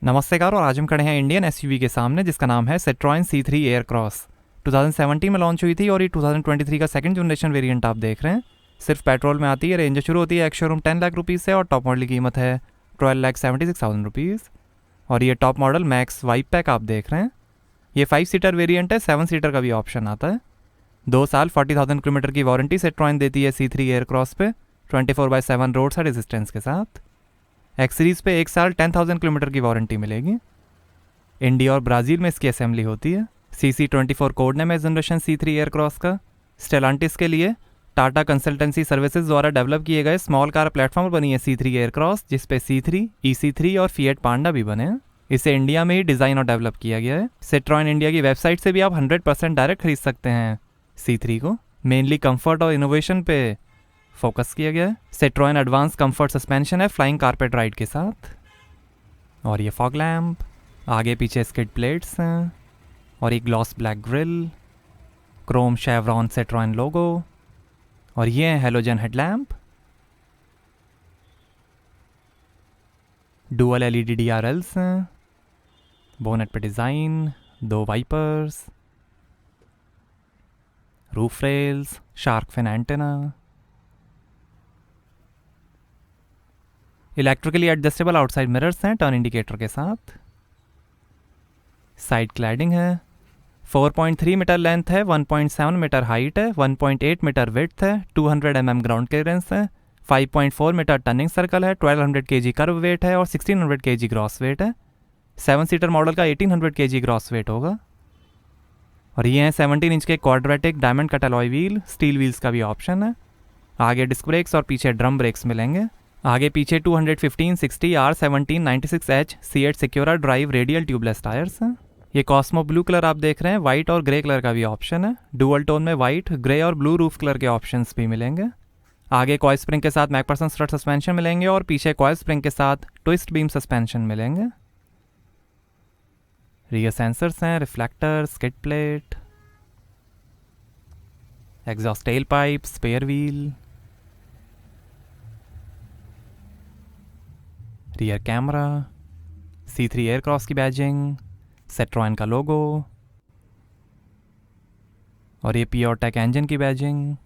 नमस्कार। और आज हम खड़े हैं इंडियन एसयूवी के सामने जिसका नाम है सिट्रोएन C3 एयरक्रॉस। 2017 में लॉन्च हुई थी और ये 2023 का सेकंड जनरेशन वेरिएंट आप देख रहे हैं। सिर्फ पेट्रोल में आती है। रेंज शुरू होती है एक्स शोरूम 10 लाख रुपीज़ से और टॉप मॉडल की कीमत है 12,76,000 रुपीज़। और ये top model max wipe pack आप देख रहे हैं। ये 5 सीटर वेरिएंट है, 7 सीटर का भी ऑप्शन आता है। 2 साल 40,000 किलोमीटर की वारंटी सिट्रोएन देती है C3 एयरक्रॉस पे 24/7 रोड साइड रेजिस्टेंस के साथ। एक्स सीरीज़ पे 1 साल 10,000 किलोमीटर की वारंटी मिलेगी। इंडिया और ब्राज़ील में इसकी असेंबली होती है। CC24 कोड नेम है जनरेशन C3 एयरक्रॉस का। स्टेलांटिस के लिए टाटा कंसल्टेंसी सर्विसेज द्वारा डेवलप किए गए स्मॉल कार प्लेटफॉर्म बनी है C3 एयरक्रॉस, जिसपे C3, EC3 और फिएट पांडा भी बने हैं। इसे इंडिया में ही डिज़ाइन और डेवलप किया गया है। सिट्रोएन इंडिया की वेबसाइट से भी आप 100% डायरेक्ट खरीद सकते हैं C3 को। मेनली कंफर्ट और इनोवेशन पे फोकस किया गया है। सिट्रोएन एडवांस कंफर्ट सस्पेंशन है फ्लाइंग कारपेट राइड के साथ। और ये फॉग लैम्प, आगे पीछे स्किड प्लेट्स हैं और एक gloss black grille, chrome chevron Citroen logo. और ये है halogen headlamp, dual LED DRLs हैं, बोनेट पे design, 2 wipers, roof rails, shark fin antenna, electrically adjustable outside mirrors हैं टर्न इंडिकेटर के साथ। साइड क्लैडिंग है, 4.3 मीटर लेंथ है, 1.7 मीटर हाइट है, 1.8 मीटर विड्थ है, 200 mm ग्राउंड क्लियरेंस है, 5.4 मीटर टर्निंग सर्कल है, 1200 kg कर्व वेट है और 1600 kg ग्रॉस वेट है। 7 सीटर मॉडल का 1800 kg ग्रॉस वेट होगा। और ये हैं 17 इंच के quadratic diamond cut alloy wheel, steel wheels का भी ऑप्शन है। आगे डिस्क ब्रेक्स और पीछे ड्रम ब्रेक्स मिलेंगे। आगे पीछे 215, 60, R17, 96H C8 Secura drive radial tubeless tyres हैं। ये कॉस्मो ब्लू कलर आप देख रहे हैं, वाइट और ग्रे कलर का भी ऑप्शन है। डुअल टोन में वाइट, ग्रे और ब्लू रूफ कलर के ऑप्शंस भी मिलेंगे। आगे कॉइल स्प्रिंग के साथ मैकपर्सन स्ट्रट सस्पेंशन मिलेंगे और पीछे कॉइल स्प्रिंग के साथ ट्विस्ट बीम सस्पेंशन मिलेंगे। रियर सेंसर्स हैं, reflector, skid plate, exhaust tail pipe, spare wheel, rear camera, C3 aircross की बैजिंग, सिट्रोएन का लोगो और ये प्योरटेक इंजन की बैजिंग।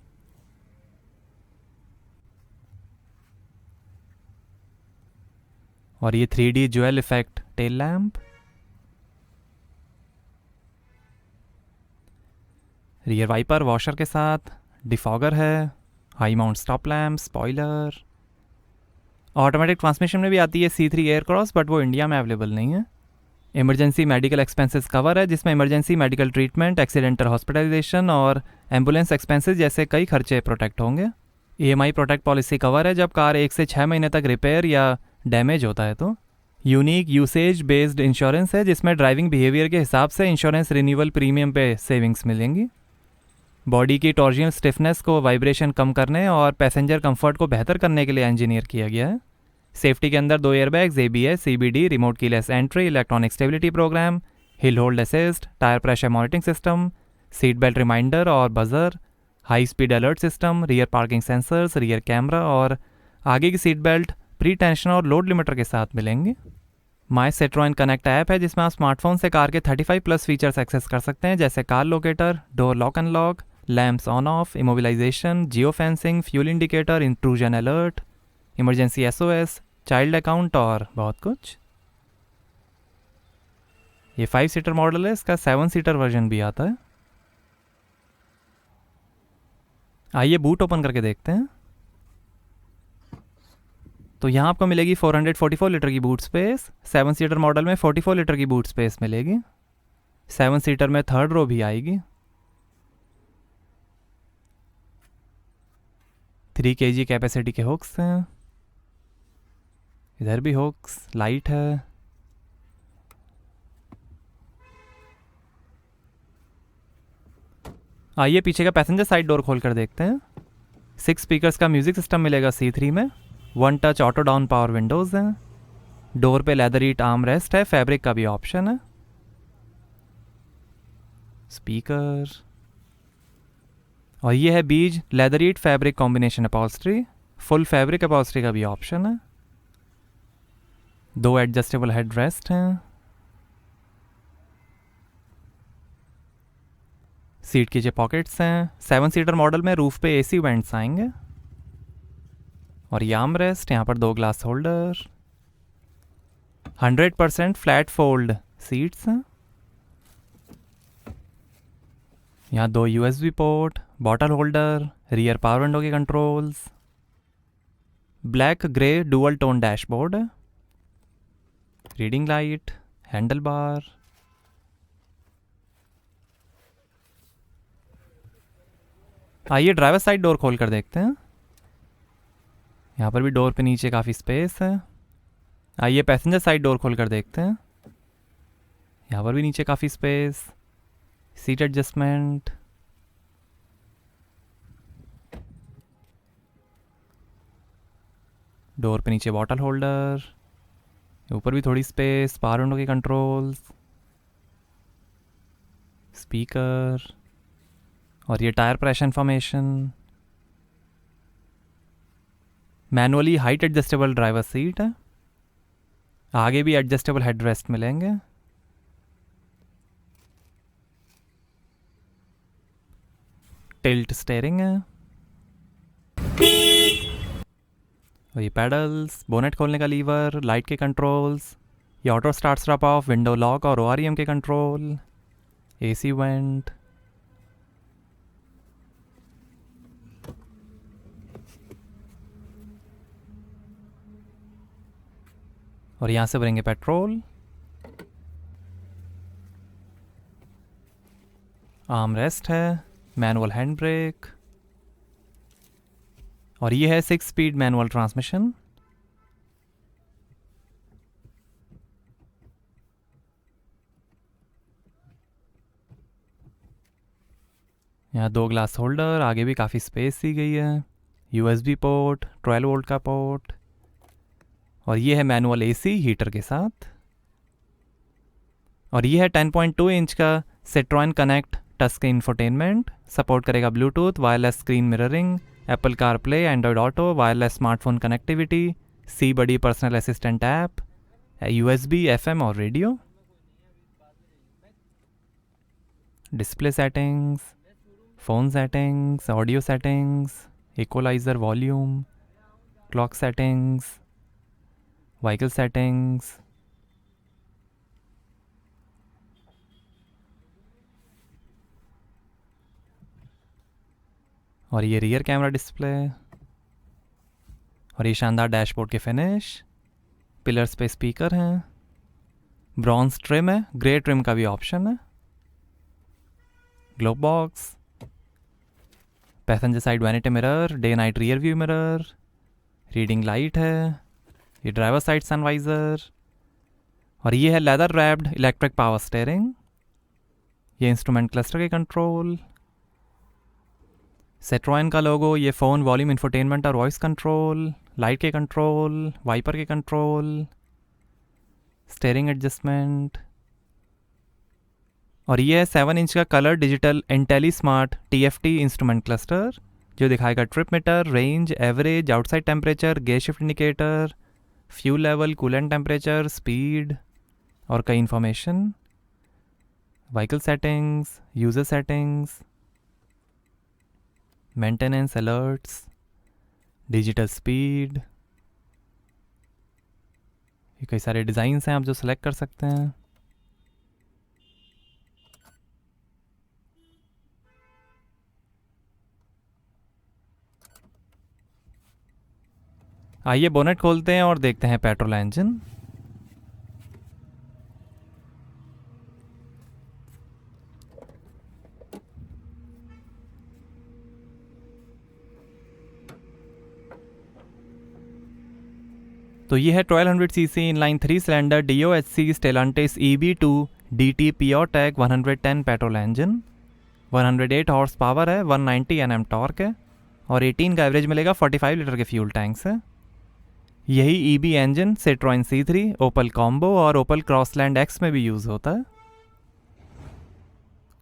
और ये 3D jewel effect tail lamp, rear wiper washer के साथ, डिफॉगर है, high mount stop lamp, spoiler. Automatic transmission में भी आती है C3 एयरक्रॉस, बट वो इंडिया में अवेलेबल नहीं है। इमरजेंसी मेडिकल एक्सपेंसेस कवर है, जिसमें emergency medical treatment, accidental hospitalisation और एम्बुलेंस एक्सपेंसेस जैसे कई खर्चे प्रोटेक्ट होंगे। EMI प्रोटेक्ट पॉलिसी कवर है जब कार 1 से 6 महीने तक रिपेयर या डैमेज होता है तो। यूनिक यूसेज बेस्ड इंश्योरेंस है, जिसमें ड्राइविंग बिहेवियर के हिसाब से इंश्योरेंस रिन्यूअल प्रीमियम पे सेविंग्स मिलेंगी। बॉडी की टॉर्जियल स्टिफनेस को वाइब्रेशन कम करने और पैसेंजर कंफर्ट को बेहतर करने के लिए इंजीनियर किया गया है। सेफ्टी के अंदर 2 airbags, ABS, CBD, remote keyless entry, electronic stability programme, hill hold assist, tyre pressure monitoring system, seat belt reminder और buzzer, high speed alert system, rear parking sensors, rear camera और आगे की seat belt pre tension और load limiter के साथ मिलेंगे। माई Citroen connect app है, जिसमें आप स्मार्टफोन से कार के 35+ फीचर्स एक्सेस कर सकते हैं, जैसे car locator, door lock and lock, lamps on off, immobilisation, geo fencing, fuel indicator, intrusion alert, emergency SOS, child account और बहुत कुछ। ये 5 सीटर मॉडल है, इसका 7 सीटर वर्जन भी आता है। आइए बूट ओपन करके देखते हैं। तो यहाँ आपको मिलेगी 444 लीटर की बूट स्पेस। 7 सीटर मॉडल में 44 लीटर की बूट स्पेस मिलेगी। 7 सीटर में 3rd रो भी आएगी। 3 kg कैपेसिटी के हुक्स हैं, इधर भी हुक्स, लाइट है। आइए पीछे का पैसेंजर साइड डोर खोल कर देखते हैं। 6 स्पीकर्स का म्यूजिक सिस्टम मिलेगा C3 में। 1 touch auto down power windows हैं। डोर पे लेदर ईट आर्म रेस्ट है, फैब्रिक का भी ऑप्शन है। स्पीकर और ये है beige leatherette fabric combination upholstery, full fabric upholstery का भी ऑप्शन है। 2 एडजस्टेबल हेड रेस्ट हैं। सीट के जो पॉकेट्स हैं। 7 सीटर मॉडल में रूफ पे एसी वेंट्स आएंगे। और ये आर्म रेस्ट, यहाँ पर 2 glass holder, 100% flat fold seats हैं। यहाँ 2 USB port, bottle holder, rear power window के controls, black grey dual tone dashboard, reading light, handle bar. आइए ड्राइवर साइड डोर खोल कर देखते हैं। यहाँ पर भी डोर पे नीचे काफ़ी स्पेस है। आइए पैसेंजर साइड डोर खोल कर देखते हैं। यहाँ पर भी नीचे काफ़ी स्पेस, सीट एडजस्टमेंट। डोर पे नीचे बॉटल होल्डर, ऊपर भी थोड़ी स्पेस, पावर विंडो के कंट्रोल्स, स्पीकर। और ये tyre pressure information. Manually height adjustable driver seat है। आगे भी एडजस्टेबल हेड रेस्ट मिलेंगे। टिल्ट स्टेयरिंग है। और ये पैडल्स, बोनेट खोलने का लीवर, लाइट के कंट्रोल्स, ये auto start stop of, window lock और OREM के कंट्रोल, AC वेंट। और यहाँ से भरेंगे पेट्रोल। आर्म रेस्ट है, मैनुअल हैंड ब्रेक। और ये है 6 स्पीड मैनुअल ट्रांसमिशन। यहाँ 2 ग्लास होल्डर, आगे भी काफ़ी स्पेस दी गई है। USB पोर्ट, 12 वोल्ट का पोर्ट। और ये है मैनुअल AC हीटर के साथ। और ये है 10.2 इंच का Citroen Connect touch screen infotainment. Support करेगा bluetooth, wireless screen mirroring, Apple CarPlay, Android auto, wireless smartphone connectivity, C buddy personal assistant app, USB, FM और radio. Display settings, phone settings, audio settings, equaliser, volume, clock settings, vehicle settings. और ये rear camera display. और ये शानदार dashboard के finish. Pillars पे speaker हैं। Bronze trim है, ग्रे ट्रिम का भी ऑप्शन है। Globe box, passenger side vanity mirror, day night rear view mirror, reading light है। ये ड्राइवर साइड सनवाइज़र। और ये है leather wrapped electric power steering. ये इंस्ट्रूमेंट क्लस्टर के कंट्रोल, Citroen का लोगो, ये फ़ोन वॉल्यूम इंफोटेनमेंट और वॉइस कंट्रोल, लाइट के कंट्रोल, वाइपर के कंट्रोल, स्टीयरिंग एडजस्टमेंट। और ये है 7 इंच का colour digital Intelli smart TFT instrument cluster, जो दिखाएगा trip meter, range, average, outside temperature, gear shift indicator, fuel level, coolant temperature, speed और कई information. Vehicle settings, user settings, maintenance alerts, digital speed. ये कई सारे designs हैं आप जो सेलेक्ट कर सकते हैं। आइए बोनेट खोलते हैं और देखते हैं पेट्रोल इंजन। तो ये है 1200 CC inline 3 cylinder DOHC Stellantis EB2 DT PureTech 110 petrol engine. 108 horse power है, 190 Nm टॉर्क है और 18 का एवरेज मिलेगा 45 लीटर के फ्यूल टैंक से। यही EB इंजन Citroen C3, ओपल कॉम्बो और ओपल क्रॉसलैंड X में भी यूज़ होता है।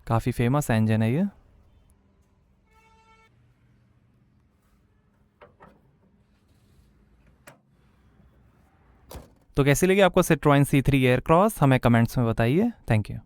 काफ़ी फेमस इंजन है ये। तो तो कैसी लगी आपको Citroën C3 एयर क्रॉस, हमें कमेंट्स में बताइए। Thank you.